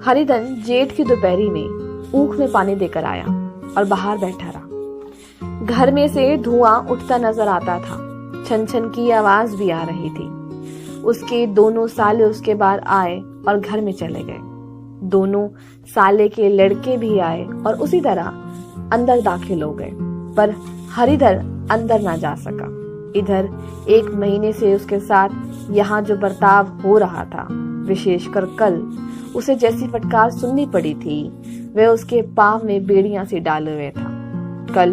हरिधन जेठ की दोपहरी में ऊख में पानी देकर आया और बाहर बैठा रहा। घर में से धुआं उठता नजर आता था, छन छन की आवाज भी आ रही थी। उसके दोनों साले उसके बाद आए और घर में चले गए। दोनों साले के लड़के भी आए और उसी तरह अंदर दाखिल हो गए, पर हरिधन अंदर ना जा सका। इधर 1 महीने से उसके साथ यहाँ जो बर्ताव हो रहा था, विशेषकर कल उसे जैसी फटकार सुननी पड़ी थी, वह उसके पांव में बेड़ियां से डाले हुए था। कल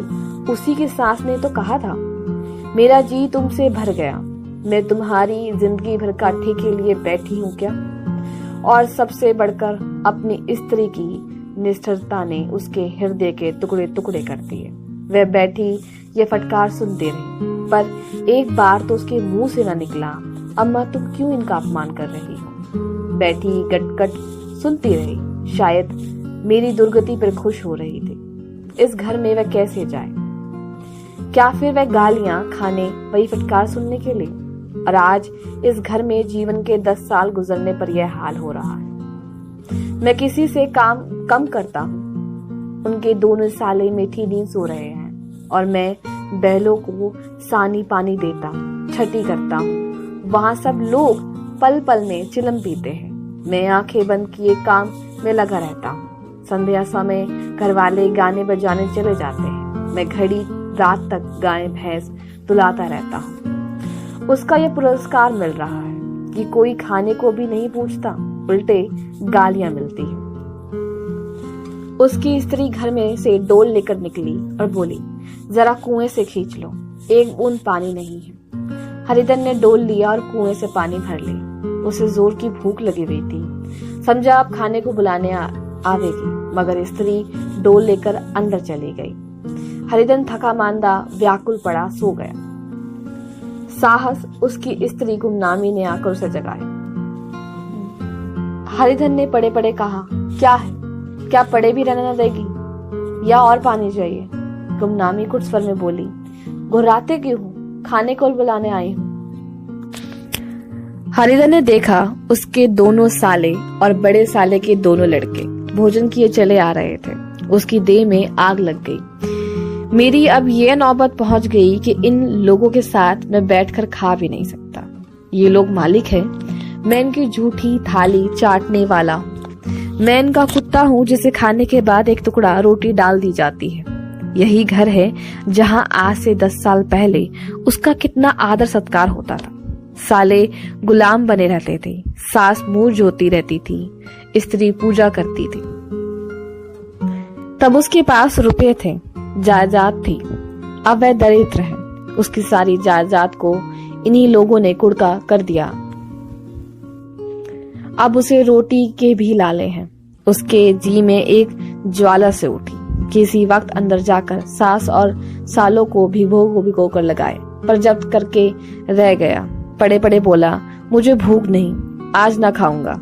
उसी की सास ने तो कहा था, मेरा जी तुमसे भर गया, मैं तुम्हारी जिंदगी भर का ठेके लिए बैठी हूँ क्या। और सबसे बढ़कर अपनी स्त्री की निष्ठुरता ने उसके हृदय के टुकड़े टुकड़े कर दिए। वह बैठी ये फटकार सुनती रही, पर एक बार तो उसके मुंह से न निकला, अम्मा तुम क्यों इनका अपमान कर रही हो। बैठी गटगट सुनती रही। शायद मेरी दुर्गति पर खुश हो रही थी। इस घर में वह कैसे जाए? क्या फिर वह गालियां खाने, वही फटकार सुनने के लिए? और आज इस घर में जीवन के 10 साल गुजरने पर यह हाल हो रहा है। मैं किसी से काम कम करता हूँ। उनके दोनों साले मीठी नींद सो रहे हैं और मैं बैलों को सानी पानी देता, छठी करता हूँ। वहां सब लोग पल पल में चिलम पीते हैं। मैं आंखें बंद किए काम में लगा रहता हूँ। संध्या समय घर वाले गाने बजाने चले जाते हैं। मैं घड़ी रात तक गाय भैंस दुलाता रहता हूँ। उसका यह पुरस्कार मिल रहा है कि कोई खाने को भी नहीं पूछता, उल्टे गालियां मिलती हैं। उसकी स्त्री घर में से डोल लेकर निकली और बोली, जरा कुएं से खींच लो, एक बूंद पानी नहीं है। हरिधन ने डोल लिया और कुएं से पानी भर ली। उसे जोर की भूख लगी हुई थी। समझा अब खाने को बुलाने आवेगी, मगर स्त्री डोल लेकर अंदर चली गई। हरिधन थका मांदा व्याकुल पड़ा सो गया। साहस उसकी स्त्री गुमनामी ने आकर उसे जगाया। हरिधन ने पड़े पड़े कहा, क्या है? क्या पड़े भी रहने न देगी या और पानी चाहिए? गुमनामी कुछ स्वर में बोली, घुराते क्यों हूँ? खाने को बुलाने आई हूँ। हरिधन ने देखा उसके दोनों साले और बड़े साले के दोनों लड़के भोजन किए चले आ रहे थे। उसकी देह में आग लग गई। मेरी अब यह नौबत पहुंच गई कि इन लोगों के साथ मैं बैठकर खा भी नहीं सकता। ये लोग मालिक हैं, मैं इनकी झूठी थाली चाटने वाला हूँ। मैं इनका कुत्ता हूँ जिसे खाने के बाद एक टुकड़ा रोटी डाल दी जाती है। यही घर है जहाँ आज से 10 साल पहले उसका कितना आदर सत्कार होता था। साले गुलाम बने रहते थे, सास मुंह जोती रहती थी, स्त्री पूजा करती थी। तब उसके पास रुपए थे, जायदाद थी। अब वह दरिद्र है। उसकी सारी जायदाद को इन्हीं लोगों ने कुड़का कर दिया। अब उसे रोटी के भी लाले हैं। उसके जी में एक ज्वाला से उठी। किसी वक्त अंदर जाकर सास और सालों को भिगो कर लगाए, पर जब्त करके रह गया। पड़े पड़े बोला, मुझे भूख नहीं, आज ना खाऊंगा।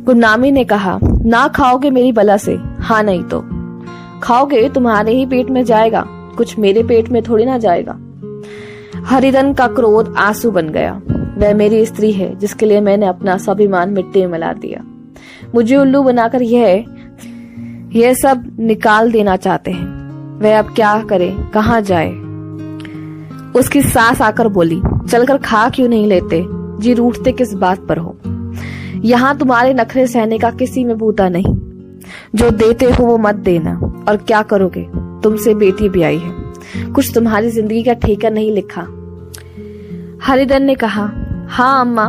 गुमनामी ने कहा, ना खाओगे मेरी बला से, हाँ नहीं तो खाओगे तुम्हारे ही पेट में जाएगा, कुछ मेरे पेट में थोड़ी ना जाएगा। हरिधन का क्रोध आंसू बन गया। वह मेरी स्त्री है जिसके लिए मैंने अपना स्वाभिमान मिट्टी में मिला दिया। मुझे उल्लू बनाकर यह सब निकाल देना चाहते हैं। वह अब क्या करे, कहाँ जाए? उसकी सास आकर बोली, चलकर खा क्यों नहीं लेते? जी रूठते किस बात पर हो? यहाँ तुम्हारे नखरे सहने का किसी में बूता नहीं। जो देते हो वो मत देना। और क्या करोगे? तुमसे बेटी भी आई है, कुछ तुम्हारी जिंदगी का ठेका नहीं लिखा। हरिधन ने कहा, हाँ अम्मा,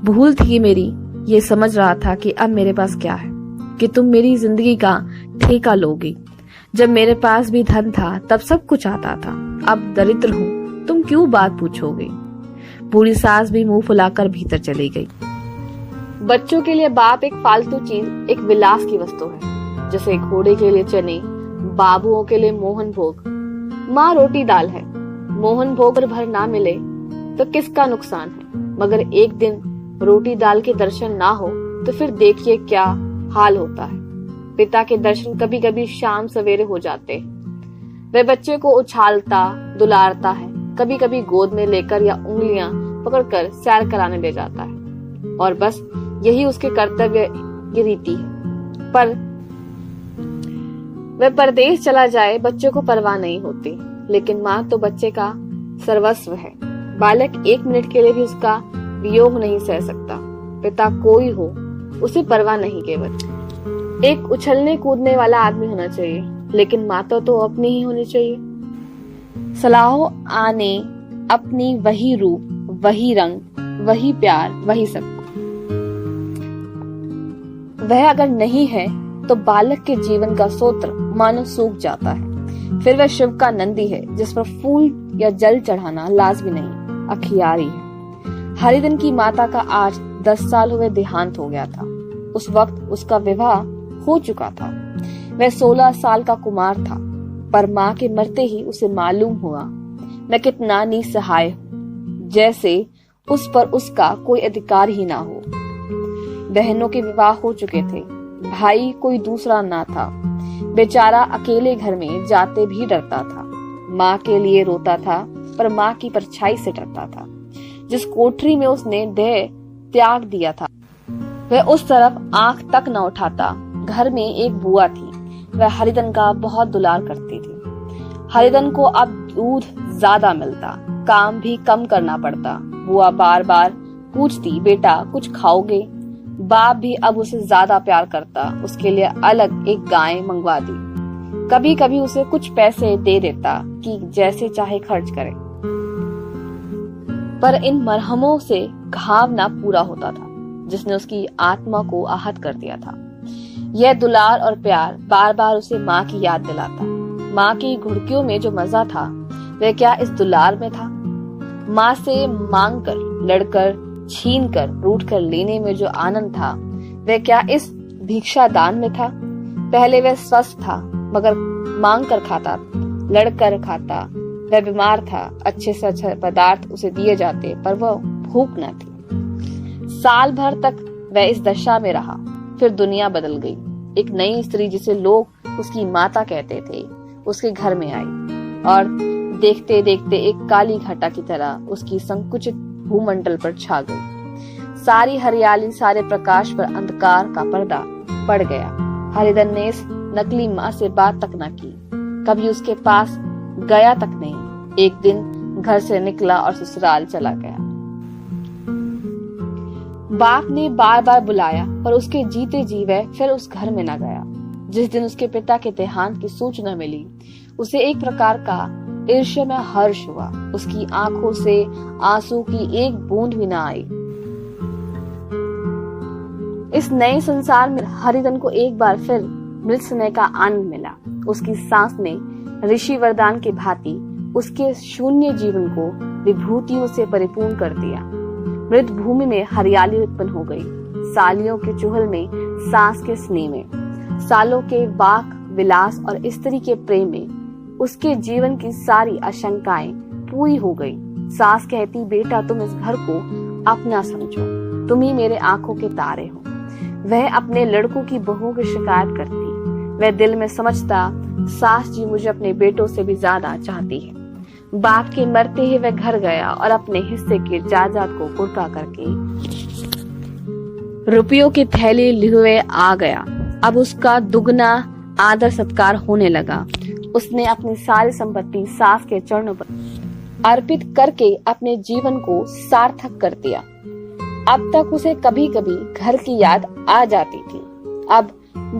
भूल थी मेरी। ये समझ रहा था कि अब मेरे पास क्या है कि तुम मेरी जिंदगी का ठेका लोगी। जब मेरे पास भी धन था तब सब कुछ आता था। अब दरिद्र हूँ, तुम क्यों बात पूछोगे? बूढ़ी सास भी मुंह फुलाकर भीतर चली गई। बच्चों के लिए बाप एक फालतू चीज, एक विलास की वस्तु है, जैसे घोड़े के लिए चने, बाबुओं के लिए मोहन भोग। माँ रोटी दाल है, मोहन भोग पर भर ना मिले तो किसका नुकसान है? मगर एक दिन रोटी दाल के दर्शन ना हो तो फिर देखिए क्या हाल होता है। पिता के दर्शन कभी कभी शाम सवेरे हो जाते हैं। वह बच्चे को उछालता दुलारता है, कभी कभी गोद में लेकर या उंगलियां पकड़कर सैर कराने ले जाता है। और बस यही उसके कर्तव्य की रीति है। पर वह परदेश चला जाए, बच्चे को परवाह नहीं होती, लेकिन माँ तो बच्चे का सर्वस्व है। बालक 1 मिनट के लिए भी उसका वियोग नहीं सह सकता। पिता कोई हो, उसे परवाह नहीं केवल। एक उछलने कूदने वाला आदमी होना चाहिए, लेकिन माँ तो अपनी ही होनी चाहिए। सलाहो आने अपनी वही रूप, वही रंग, वही प्यार, वही सब। वह अगर नहीं है तो बालक के जीवन का सूत्र मानो सूख जाता है। फिर वह शिव का नंदी है, जिस पर फूल या जल चढ़ाना लाजमी नहीं, अखियारी है। हरिधन की माता का आज 10 साल हुए देहांत हो गया था। उस वक्त उसका विवाह हो चुका था। वह 16 साल का कुमार था, पर माँ के मरते ही उसे मालूम हुआ मैं कितना निसहाय हूँ, जैसे उस पर उसका कोई अधिकार ही ना हो। बहनों के विवाह हो चुके थे, भाई कोई दूसरा ना था। बेचारा अकेले घर में जाते भी डरता था। माँ के लिए रोता था, पर माँ की परछाई से डरता था। जिस कोठरी में उसने देह त्याग दिया था, वह उस तरफ आंख तक न उठाता। घर में एक बुआ थी, वह हरिधन का बहुत दुलार करती थी। हरिधन को अब दूध ज्यादा मिलता, काम भी कम करना पड़ता। बुआ बार बार पूछती, बेटा कुछ खाओगे? बाप भी अब उसे ज्यादा प्यार करता, उसके लिए अलग एक गाय मंगवा दी। कभी कभी उसे कुछ पैसे दे देता कि जैसे चाहे खर्च करे, पर इन मरहमों से घाव ना पूरा होता था, जिसने उसकी आत्मा को आहत कर दिया था। यह दुलार और प्यार बार बार उसे माँ की याद दिलाता। माँ की घुड़कियों में जो मजा था, वह क्या इस दुलार में था? माँ से मांग कर, लड़कर, छीन कर, रूठ कर लेने में जो आनंद था, वह क्या इस भिक्षा दान में था? पहले वह स्वस्थ था, मगर मांग कर खाता, लड़कर खाता। वह बीमार था, अच्छे से अच्छे पदार्थ उसे दिए जाते, पर वह भूख न थी। साल भर तक वह इस दशा में रहा। फिर दुनिया बदल गई। एक नई स्त्री, जिसे लोग उसकी माता कहते थे, उसके घर में आई और देखते देखते एक काली घटा की तरह उसकी संकुचित भूमंडल पर छा गई। सारी हरियाली, सारे प्रकाश पर अंधकार का पर्दा पड़ गया। हरिधन ने इस नकली माँ से बात तक न की, कभी उसके पास गया तक नहीं। एक दिन घर से निकला और ससुराल चला गया। बाप ने बार बार बुलाया, पर उसके जीते जी वह फिर उस घर में न गया। जिस दिन उसके पिता के देहांत की सूचना मिली, उसे एक प्रकार का ईर्ष्या में हर्ष हुआ। उसकी आंखों से आंसू की एक बूंद भी ना आई। इस नए संसार में हरिधन को एक बार फिर मृत स्नेह का आनंद मिला। उसकी सांस ने ऋषि वरदान के भांति उसके शून्य जीवन को विभूतियों से परिपूर्ण कर दिया। मृत भूमि में हरियाली उत्पन्न हो गई। सालियों के चुहल में, सांस के स्नेह में, सालों के वाक विलास और स्त्री के प्रेम में उसके जीवन की सारी आशंकाएं पूरी हो गई। सास कहती, बेटा तुम इस घर को अपना समझो, तुम ही मेरे आंखों के तारे हो। वह अपने लड़कों की बहुओं की शिकायत करती। वह दिल में समझता, सास जी मुझे अपने बेटों से भी ज्यादा चाहती है। बाप के मरते ही वह घर गया और अपने हिस्से के जायदाद को कुर्का करके रुपयों की थैली लिए हुए आ गया। अब उसका दुगना आदर सत्कार होने लगा। उसने अपनी सारी संपत्ति सास के चरणों पर अर्पित करके अपने जीवन को सार्थक कर दिया। अब तक उसे कभी कभी घर की याद आ जाती थी, अब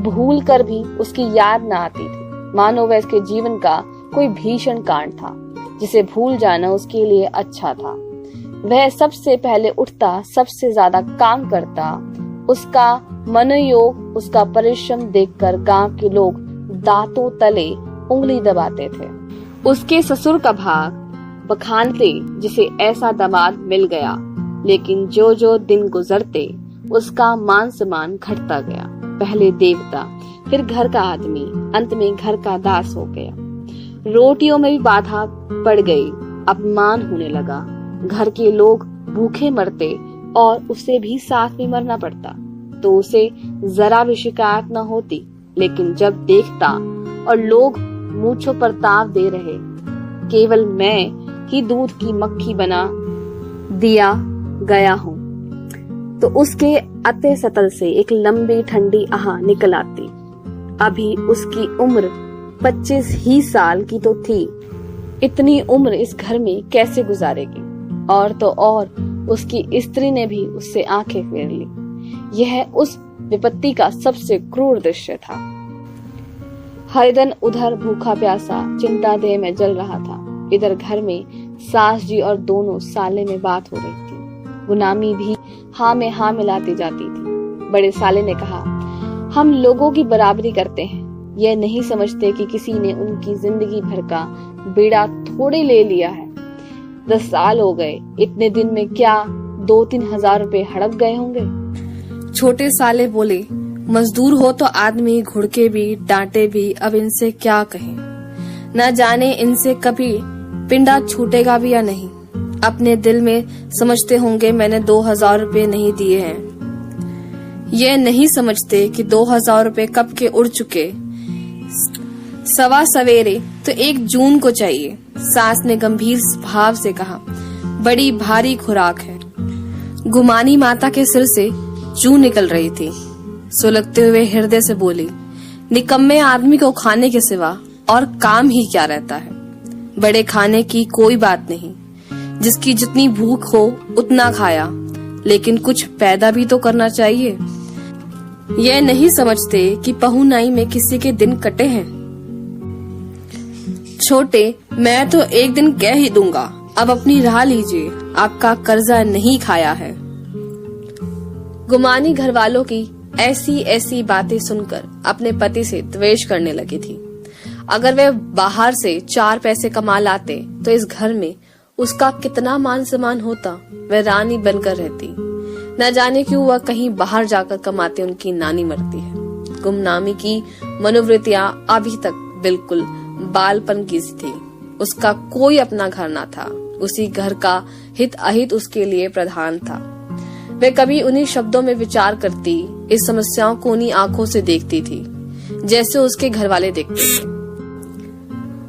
भूल कर भी उसकी याद न आती थी। मानो वह इसके जीवन का कोई भीषण कांड था, जिसे भूल जाना उसके लिए अच्छा था। वह सबसे पहले उठता, सबसे ज्यादा काम करता। उसका मनोयोग, उसका परिश्रम देखकर गांव के लोग दांतों तले उंगली दबाते थे। उसके ससुर का भाग बखानते, जिसे ऐसा दामाद मिल गया। लेकिन जो जो दिन गुजरते, उसका मान सम्मान घटता गया। पहले देवता, फिर घर का आदमी, अंत में घर का दास हो गया। रोटियों में भी बाधा पड़ गई, अपमान होने लगा। घर के लोग भूखे मरते और उसे भी साथ में मरना पड़ता, तो उसे जरा भी शिकायत न होती। लेकिन जब देखता और लोग मूंछों पर ताव दे रहे, केवल मैं ही दूध की मक्खी बना दिया गया हूँ, तो उसके अतः सतल से एक लंबी ठंडी आह निकल आती। अभी उसकी उम्र 25 ही साल की तो थी। इतनी उम्र इस घर में कैसे गुजारेगी? और तो और उसकी स्त्री ने भी उससे आंखें फेर ली। यह उस विपत्ति का सबसे क्रूर दृश्य था। हरिधन उधर भूखा प्यासा चिंता देह में जल रहा था। इधर घर में सास जी और दोनों साले में बात हो रही थी। गुलामी भी हाँ में हाँ मिलाती जाती थी। बड़े साले ने कहा, हम लोगों की बराबरी करते हैं, यह नहीं समझते कि किसी ने उनकी जिंदगी भर का बेड़ा थोड़े ले लिया है। 10 साल हो गए, इतने दिन में क्या 2-3 हजार रुपए हड़प गए होंगे। छोटे साले बोले, मजदूर हो तो आदमी घुड़के भी डांटे भी, अब इनसे क्या कहें। न जाने इनसे कभी पिंडा छूटेगा भी या नहीं। अपने दिल में समझते होंगे मैंने 2000 रुपए नहीं दिए हैं। ये नहीं समझते कि 2000 रुपए कब के उड़ चुके। सवा सवेरे तो 1 जून को चाहिए। सास ने गंभीर भाव से कहा, बड़ी भारी खुराक है। गुमानी माता के सिर से जू निकल रही थी। सुलगते हुए हृदय से बोली, निकम्मे आदमी को खाने के सिवा और काम ही क्या रहता है। बड़े खाने की कोई बात नहीं, जिसकी जितनी भूख हो उतना खाया, लेकिन कुछ पैदा भी तो करना चाहिए। यह नहीं समझते कि पहुनाई में किसी के दिन कटे हैं। छोटे, मैं तो एक दिन कह ही दूंगा, अब अपनी राह लीजिए, आपका कर्जा नहीं खाया है। गुमानी घर वालों की ऐसी बातें सुनकर अपने पति से द्वेष करने लगी थी। अगर वे बाहर से 4 पैसे कमा लाते तो इस घर में उसका कितना मान सम्मान होता। वह रानी बनकर रहती। न जाने क्यों वह कहीं बाहर जाकर कमाते उनकी नानी मरती है। गुमनामी की मनोवृत्तियां अभी तक बिल्कुल बालपन की सी थी। उसका कोई अपना घर न था। उसी घर का हित अहित उसके लिए प्रधान था। वह कभी उन्हीं शब्दों में विचार करती, इस समस्याओं को उन्हीं आंखों से देखती थी जैसे उसके घर वाले देखते थे।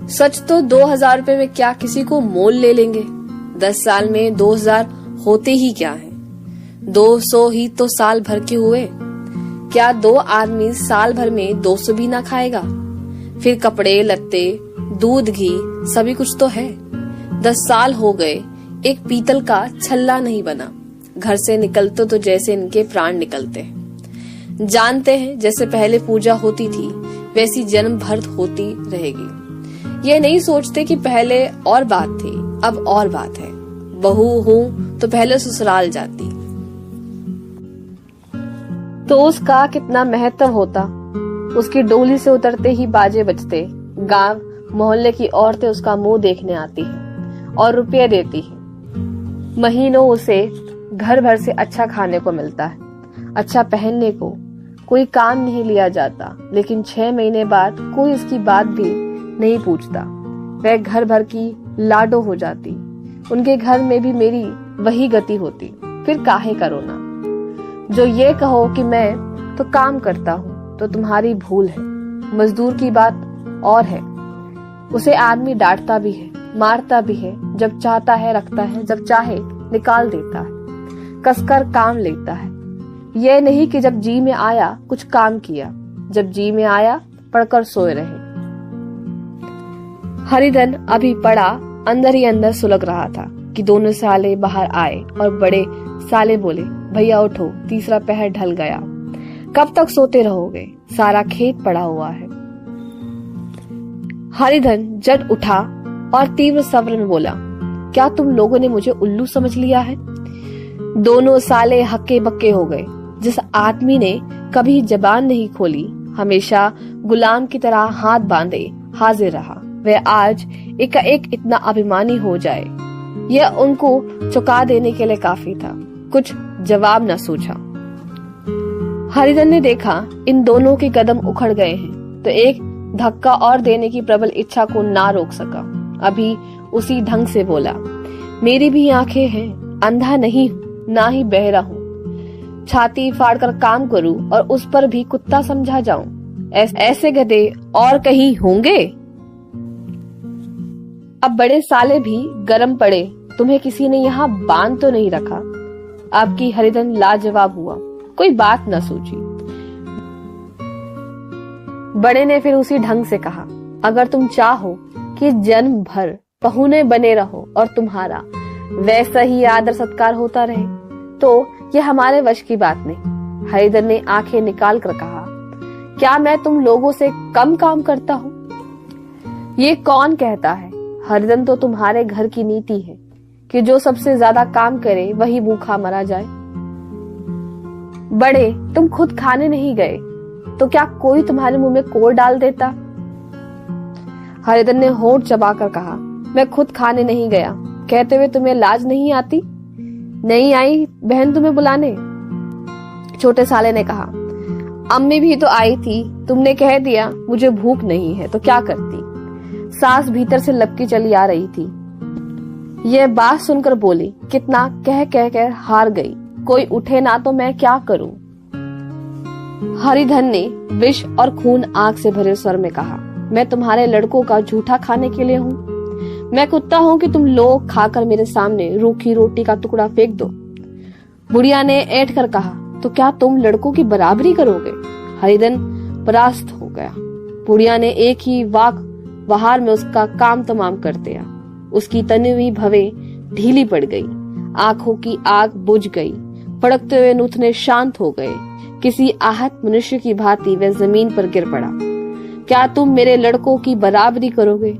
सच तो 2000 रुपए में क्या किसी को मोल ले लेंगे। 10 साल में 2000 होते ही क्या है। 200 ही तो साल भर के हुए। क्या 2 आदमी साल भर में 200 भी ना खाएगा। फिर कपड़े लत्ते, दूध, घी सभी कुछ तो है। 10 साल हो गए, एक पीतल का छल्ला नहीं बना। घर से निकलते तो जैसे इनके प्राण निकलते हैं। जानते हैं जैसे पहले पूजा होती थी वैसी जन्म भर होती रहेगी। ये नहीं सोचते कि पहले और बात थी, अब और बात है। बहू हूँ तो पहले ससुराल जाती तो उसका कितना महत्व होता। उसकी डोली से उतरते ही बाजे बजते। गांव मोहल्ले की औरतें उसका मुंह देखने आती हैं और रुपये देती हैं। महीनों उसे घर भर से अच्छा खाने को मिलता है, अच्छा पहनने को। कोई काम नहीं लिया जाता, लेकिन 6 महीने बाद कोई उसकी बात भी नहीं पूछता। वह घर भर की लाडो हो जाती। उनके घर में भी मेरी वही गति होती। फिर काहे करो ना। जो ये कहो कि मैं तो काम करता हूँ तो तुम्हारी भूल है। मजदूर की बात और है। उसे आदमी डांटता भी है, मारता भी है। जब चाहता है रखता है, जब चाहे निकाल देता है। कसकर काम लेता है। यह नहीं कि जब जी में आया कुछ काम किया, जब जी में आया पढ़कर सोए रहे। हरिधन अभी पड़ा अंदर ही अंदर सुलग रहा था कि दोनों साले बाहर आए और बड़े साले बोले, भैया उठो, तीसरा पहर ढल गया। कब तक सोते रहोगे, सारा खेत पड़ा हुआ है। हरिधन जट उठा और तीव्र स्वर में बोला, क्या तुम लोगों ने मुझे उल्लू समझ लिया है। दोनों साले हक्के बक्के हो गए। जिस आदमी ने कभी जबान नहीं खोली, हमेशा गुलाम की तरह हाथ बांधे हाजिर रहा, वह आज एकाएक इतना अभिमानी हो जाए, यह उनको चुका देने के लिए काफी था। कुछ जवाब न सूझा। हरिधन ने देखा इन दोनों के कदम उखड़ गए हैं, तो एक धक्का और देने की प्रबल इच्छा को ना रोक सका। अभी उसी ढंग से बोला, मेरी भी आंखें हैं, अंधा नहीं हूँ, ना ही बहरा हूँ। छाती फाड़कर काम करूं और उस पर भी कुत्ता समझा जाऊं। ऐसे गधे और कहीं होंगे। अब बड़े साले भी गरम पड़े, तुम्हें किसी ने यहाँ बांध तो नहीं रखा। आपकी हरिधन लाजवाब हुआ, कोई बात न सूझी। बड़े ने फिर उसी ढंग से कहा, अगर तुम चाहो कि जन्म भर पहुने बने रहो और तुम्हारा वैसा ही आदर सत्कार होता रहे तो यह हमारे वश की बात नहीं। हरिधन ने आंखें निकाल कर कहा, क्या मैं तुम लोगों से कम काम करता हूँ? ये कौन कहता है? हरिधन तो तुम्हारे घर की नीति है कि जो सबसे ज्यादा काम करे वही भूखा मरा जाए। बड़े, तुम खुद खाने नहीं गए तो क्या कोई तुम्हारे मुंह में कोर डाल देता? हरिधन ने होंठ चबाकर कहा, मैं खुद खाने नहीं गया कहते हुए तुम्हें लाज नहीं आती? नहीं आई बहन तुम्हें बुलाने? छोटे साले ने कहा, अम्मी भी तो आई थी, तुमने कह दिया मुझे भूख नहीं है तो क्या करती? सास भीतर से लपकी चली आ रही थी। यह बात सुनकर बोली, कितना कह कह कर हार गई, कोई उठे ना तो मैं क्या करूं? हरिधन ने विष और खून आग से भरे स्वर में कहा, मैं तुम्हारे लड़कों का झूठा खाने के लिए हूँ? मैं कुत्ता हूँ कि तुम लोग खाकर मेरे सामने रूखी रोटी का टुकड़ा फेंक दो? बुढ़िया ने ऐंठ कर कहा, तो क्या तुम लड़कों की बराबरी करोगे? हरिधन परास्त हो गया। बुढ़िया ने एक ही वहार में उसका काम तमाम कर दिया। उसकी तनी हुई भवें ढीली पड़ गई, आंखों की आग बुझ गई, फड़कते हुए नूथने शांत हो गए। किसी आहत मनुष्य की भांति वह जमीन पर गिर पड़ा। क्या तुम मेरे लड़कों की बराबरी करोगे?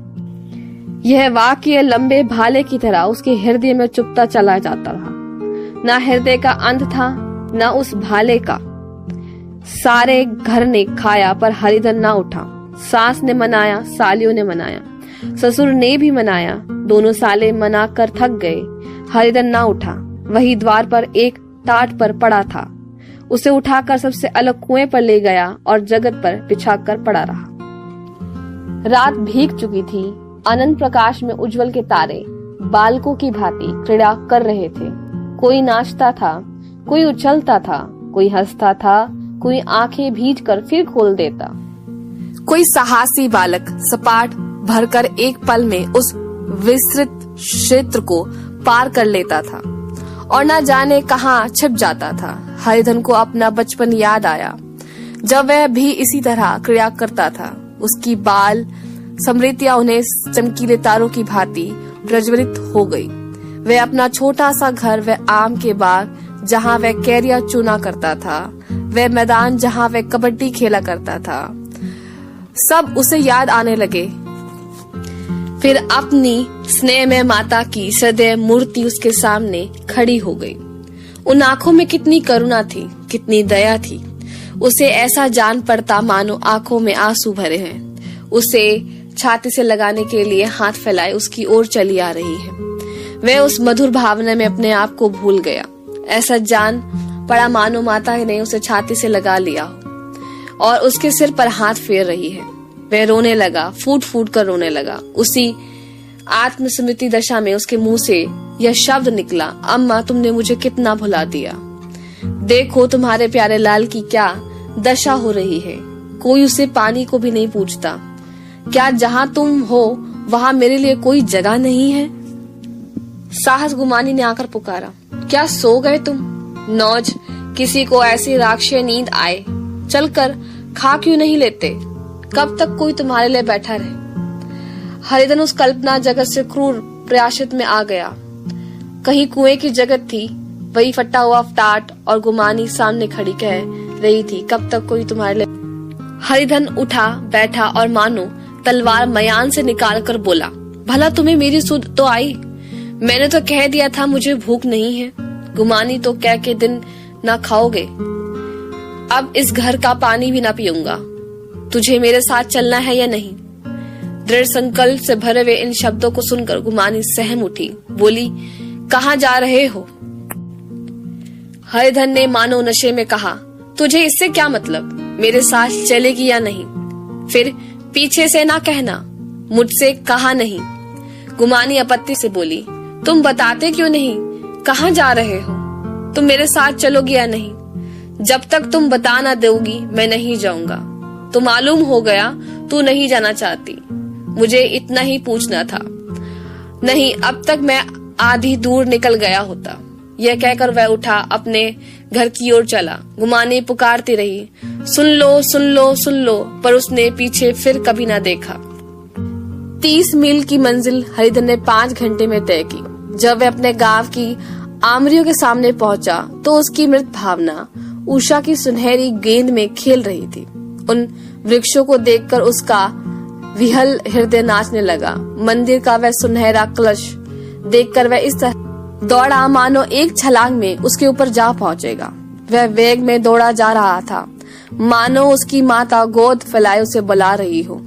यह वाक्य लंबे भाले की तरह उसके हृदय में चुभता चला जाता रहा। ना हृदय का अंत था न उस भाले का। सारे घर ने खाया पर हरिधन ना उठा। सास ने मनाया, सालियों ने मनाया, ससुर ने भी मनाया, दोनों साले मना कर थक गए। हरिधन ना उठा। वही द्वार पर एक टाट पर पड़ा था। उसे उठाकर सबसे अलग कुएं पर ले गया और जगत पर बिछाकर पड़ा रहा। रात भीग चुकी थी। अनंत प्रकाश में उज्जवल के तारे बालकों की भांति क्रीड़ा कर रहे थे। कोई नाचता था, कोई उछलता था, कोई हंसता था, कोई आंखें भीज कर फिर खोल देता। कोई साहसी बालक सपाट भरकर एक पल में उस विस्तृत क्षेत्र को पार कर लेता था और न जाने कहां छिप जाता था। हरिधन को अपना बचपन याद आया, जब वह भी इसी तरह क्रिया करता था। उसकी बाल स्मृतियां उन्हें चमकीले तारों की भांति प्रज्वलित हो गई। वह अपना छोटा सा घर, वह आम के बाग जहां वह कैरिया चुना करता था, वह मैदान जहां वह कबड्डी खेला करता था, सब उसे याद आने लगे। फिर अपनी स्नेह में माता की सदैव मूर्ति उसके सामने खड़ी हो गई। उन आंखों में कितनी करुणा थी, कितनी दया थी। उसे ऐसा जान पड़ता मानो आंखों में आंसू भरे हैं। उसे छाती से लगाने के लिए हाथ फैलाए उसकी ओर चली आ रही है। वह उस मधुर भावना में अपने आप को भूल गया। ऐसा जान पड़ा मानो माता ने उसे छाती से लगा लिया और उसके सिर पर हाथ फेर रही है। वह रोने लगा, फूट फूट कर रोने लगा। उसी आत्मस्मृति दशा में उसके मुंह से यह शब्द निकला, अम्मा तुमने मुझे कितना भुला दिया। देखो तुम्हारे प्यारे लाल की क्या दशा हो रही है। कोई उसे पानी को भी नहीं पूछता। क्या जहाँ तुम हो वहाँ मेरे लिए कोई जगह नहीं है? साहस गुमानी ने आकर पुकारा, क्या सो गए तुम? नौज, किसी को ऐसी राक्षसी नींद आए, चलकर खा क्यों नहीं लेते? कब तक कोई तुम्हारे लिए बैठा रहे? हरिधन उस कल्पना जगत से क्रूर प्रयासित में आ गया। कहीं कुएं की जगत थी, वही फटा हुआ टाट और गुमानी सामने खड़ी कह रही थी, कब तक कोई तुम्हारे लिए। हरिधन उठा, बैठा और मानो तलवार मयान से निकाल कर बोला, भला तुम्हें मेरी सुध तो आई? मैंने तो कह दिया था मुझे भूख नहीं है। गुमानी तो कह के दिन ना खाओगे। अब इस घर का पानी भी ना पीऊंगा। तुझे मेरे साथ चलना है या नहीं? दृढ़ संकल्प से भरे हुए इन शब्दों को सुनकर गुमानी सहम उठी, बोली, कहाँ जा रहे हो? हरिधन ने मानो नशे में कहा, तुझे इससे क्या मतलब? मेरे साथ चलेगी या नहीं? फिर पीछे से ना कहना, मुझसे कहा नहीं। गुमानी आपत्ति से बोली, तुम बताते क्यों नहीं कहाँ जा रहे हो? तुम मेरे साथ चलोगी या नहीं? जब तक तुम बता ना दोगी मैं नहीं जाऊंगा। तो मालूम हो गया तू नहीं जाना चाहती। मुझे इतना ही पूछना था। नहीं, अब तक मैं आधी दूर निकल गया होता। यह कहकर वह उठा, अपने घर की ओर चला। गुमानी पुकारती रही, सुन लो सुन लो सुन लो, पर उसने पीछे फिर कभी न देखा। 30 मील की मंजिल हरिधन ने 5 घंटे में तय की। जब वह अपने गांव की आमरियों के सामने पहुंचा तो उसकी मृत भावना उषा की सुनहरी गेंद में खेल रही थी। उन वृक्षों को देखकर उसका विहल हृदय नाचने लगा। मंदिर का वह सुनहरा कलश देखकर वह इस तरह दौड़ा मानो एक छलांग में उसके ऊपर जा पहुंचेगा। वह वेग में दौड़ा जा रहा था, मानो उसकी माता गोद फैलाए उसे बुला रही हो।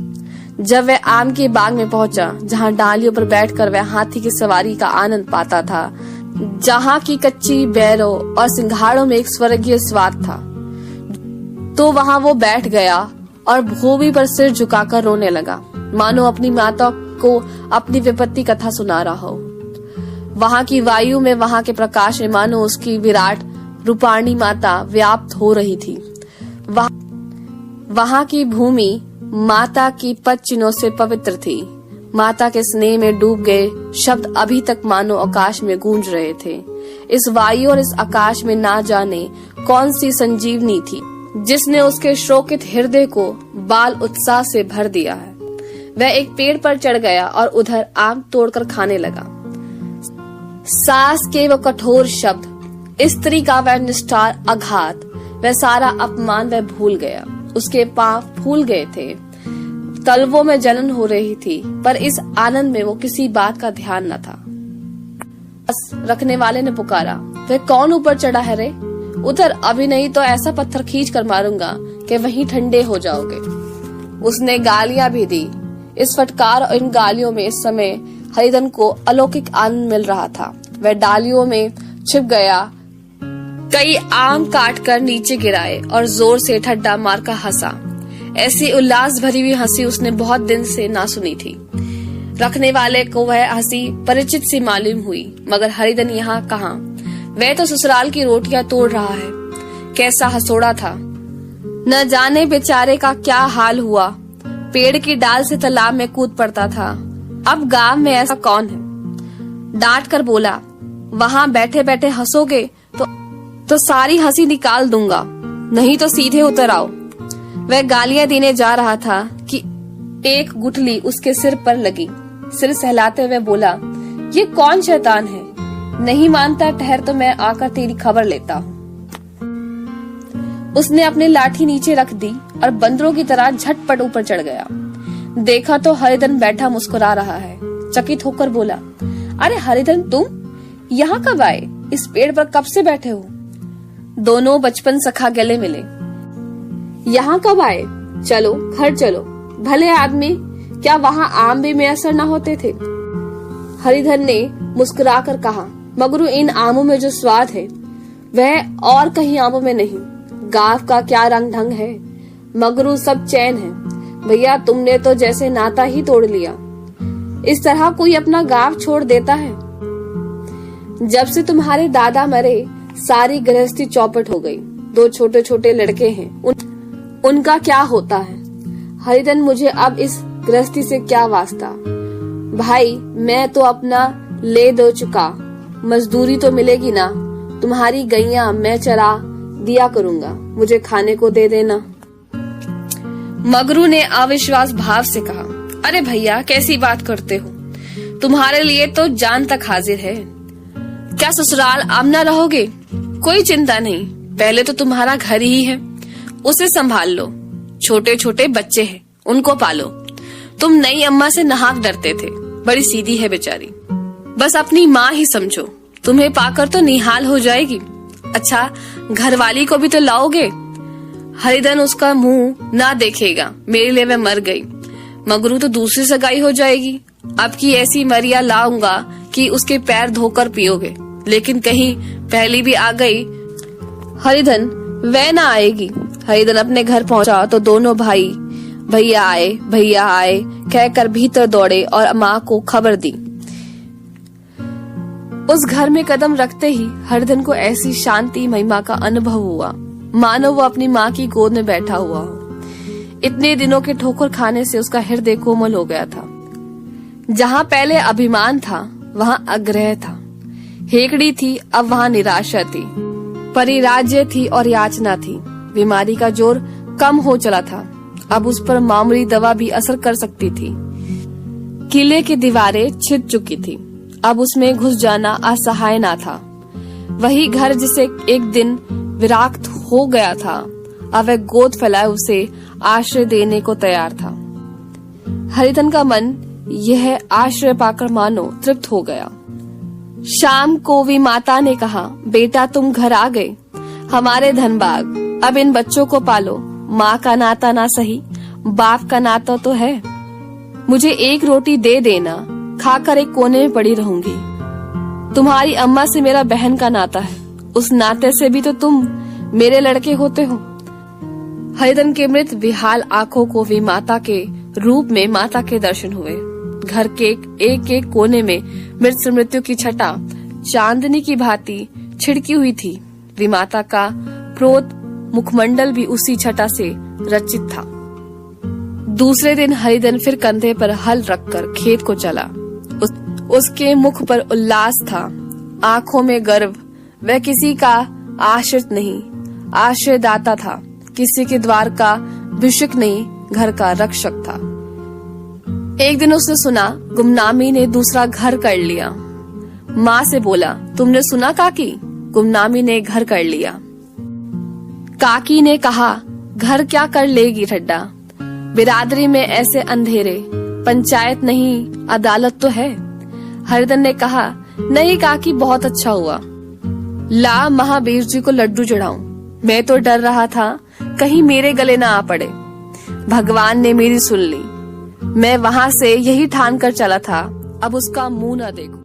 जब वह आम के बाग में पहुंचा, जहां डालियों पर बैठकर वह हाथी की सवारी का आनंद पाता था, जहां की कच्ची बैरों और सिंघाड़ों में एक स्वर्गीय स्वाद था, तो वहां वो बैठ गया और भूमि पर सिर झुकाकर रोने लगा, मानो अपनी माता को अपनी विपत्ति कथा सुना रहा हो। वहां की वायु में, वहां के प्रकाश में मानो उसकी विराट रूपाणी माता व्याप्त हो रही थी। वहां की भूमि माता की पद चिन्हों से पवित्र थी। माता के स्नेह में डूब गए शब्द अभी तक मानो आकाश में गूंज रहे थे। इस वायु और इस आकाश में ना जाने कौन सी संजीवनी थी, जिसने उसके शोकित हृदय को बाल उत्साह से भर दिया है। वह एक पेड़ पर चढ़ गया और उधर आम तोड़कर खाने लगा। सास के वो कठोर शब्द, स्त्री का वह निष्ठार आघात, वह सारा अपमान वह भूल गया। उसके पांव फूल गए थे, तलवों में जलन हो रही थी, पर इस आनंद में वो किसी बात का ध्यान न था। बस रखने वाले ने पुकारा, वह कौन ऊपर चढ़ा है रे? उधर, अभी नहीं तो ऐसा पत्थर खींच कर मारूंगा कि वहीं ठंडे हो जाओगे। उसने गालियां भी दी। इस फटकार और इन गालियों में इस समय हरिधन को अलौकिक आनंद मिल रहा था। वह डालियों में छिप गया, कई आम काट कर नीचे गिराए और जोर से ठड्डा मारकर हंसा। ऐसी उल्लास भरी हुई हंसी उसने बहुत दिन से ना सुनी थी। रखने वाले को वह हंसी परिचित सी मालूम हुई, मगर हरिधन यहाँ कहाँ? वह तो ससुराल की रोटियां तोड़ रहा है। कैसा हंसोड़ा था, न जाने बेचारे का क्या हाल हुआ। पेड़ की डाल से तालाब में कूद पड़ता था। अब गांव में ऐसा कौन है? डांट कर बोला, वहां बैठे बैठे हंसोगे तो सारी हंसी निकाल दूंगा, नहीं तो सीधे उतर आओ। वह गालियां देने जा रहा था कि एक गुठली उसके सिर पर लगी। सिर सहलाते हुए बोला, ये कौन शैतान है? नहीं मानता, ठहर तो मैं आकर तेरी खबर लेता हूँ। उसने अपनी लाठी नीचे रख दी और बंदरों की तरह झटपट ऊपर चढ़ गया। देखा तो हरिधन बैठा मुस्कुरा रहा है। चकित होकर बोला, अरे हरिधन, तुम यहाँ कब आए? इस पेड़ पर कब से बैठे हो? दोनों बचपन सखा गले मिले। यहाँ कब आए? चलो घर चलो। भले आदमी, क्या वहाँ आम भी मैसर न होते थे? हरिधन ने मुस्कुराकर कहा, मगरू इन आमों में जो स्वाद है वह और कहीं आमों में नहीं। गांव का क्या रंग ढंग है, मगरू सब चैन है। भैया, तुमने तो जैसे नाता ही तोड़ लिया। इस तरह कोई अपना गांव छोड़ देता है? जब से तुम्हारे दादा मरे सारी गृहस्थी चौपट हो गई। 2 छोटे छोटे लड़के हैं, उनका क्या होता है? हरिधन, मुझे अब इस गृहस्थी से क्या वास्ता? भाई, मैं तो अपना ले दो चुका, मजदूरी तो मिलेगी ना। तुम्हारी गैया मैं चरा दिया करूंगा, मुझे खाने को दे देना। मगरू ने अविश्वास भाव से कहा, अरे भैया, कैसी बात करते हो? तुम्हारे लिए तो जान तक हाजिर है। क्या ससुराल आमना रहोगे? कोई चिंता नहीं, पहले तो तुम्हारा घर ही है, उसे संभाल लो। छोटे छोटे बच्चे हैं, उनको पालो। तुम नई अम्मा से नाहक डरते थे, बड़ी सीधी है बेचारी, बस अपनी माँ ही समझो। तुम्हें पाकर तो निहाल हो जाएगी। अच्छा, घरवाली को भी तो लाओगे? हरिधन उसका मुंह ना देखेगा, मेरे लिए वह मर गई। मगरू तो दूसरी सगाई हो जाएगी। अब की ऐसी मरिया लाऊंगा कि उसके पैर धोकर पियोगे। लेकिन कहीं पहली भी आ गई। हरिधन, वह ना आएगी। हरिधन अपने घर पहुंचा तो दोनों भाई भैया आए कहकर भीतर दौड़े और माँ को खबर दी। उस घर में कदम रखते ही हरिधन को ऐसी शांति महिमा का अनुभव हुआ, मानो वो अपनी माँ की गोद में बैठा हुआ हो। इतने दिनों के ठोकर खाने से उसका हृदय कोमल हो गया था। जहाँ पहले अभिमान था, वहाँ आग्रह था। हेकड़ी थी, अब वहाँ निराशा थी। परिराज्य थी और याचना थी। बीमारी का जोर कम हो चला था, अब उस पर मामूली दवा भी असर कर सकती थी। किले की दीवारें छिद चुकी थी, अब उसमें घुस जाना असहाय ना था। वही घर जिसे एक दिन विरक्त हो गया था, अब वह गोद फैलाए उसे आश्रय देने को तैयार था। हरिधन का मन यह आश्रय पाकर मानो तृप्त हो गया। शाम को भी माता ने कहा, बेटा तुम घर आ गए, हमारे धनबाग, अब इन बच्चों को पालो। माँ का नाता ना सही, बाप का नाता तो है। मुझे एक रोटी दे देना, खाकर एक कोने में पड़ी रहूंगी। तुम्हारी अम्मा से मेरा बहन का नाता है, उस नाते से भी तो तुम मेरे लड़के होते हो। हरिधन के मृत विहाल आंखों को भी माता के रूप में माता के दर्शन हुए। घर के एक एक कोने में मृत मृत्यु की छटा चांदनी की भांति छिड़की हुई थी। विमाता का प्रोत मुखमंडल भी उसी छटा से रचित था। दूसरे दिन हरिधन फिर कंधे पर हल रखकर खेत को चला। उसके मुख पर उल्लास था, आंखों में गर्व। वह किसी का आश्रित नहीं, आश्रयदाता था, किसी के द्वार का भिषुक नहीं, घर का रक्षक था। एक दिन उसने सुना गुमनामी ने दूसरा घर कर लिया। माँ से बोला, तुमने सुना काकी, गुमनामी ने घर कर लिया। काकी ने कहा, घर क्या कर लेगी ठड्डा, बिरादरी में ऐसे अंधेरे, पंचायत नहीं अदालत तो है। हरिधन ने कहा, नहीं काकी, बहुत अच्छा हुआ, ला महावीर जी को लड्डू चढ़ाऊं। मैं तो डर रहा था कहीं मेरे गले ना आ पड़े। भगवान ने मेरी सुन ली। मैं वहां से यही ठान कर चला था, अब उसका मुंह न देखूं।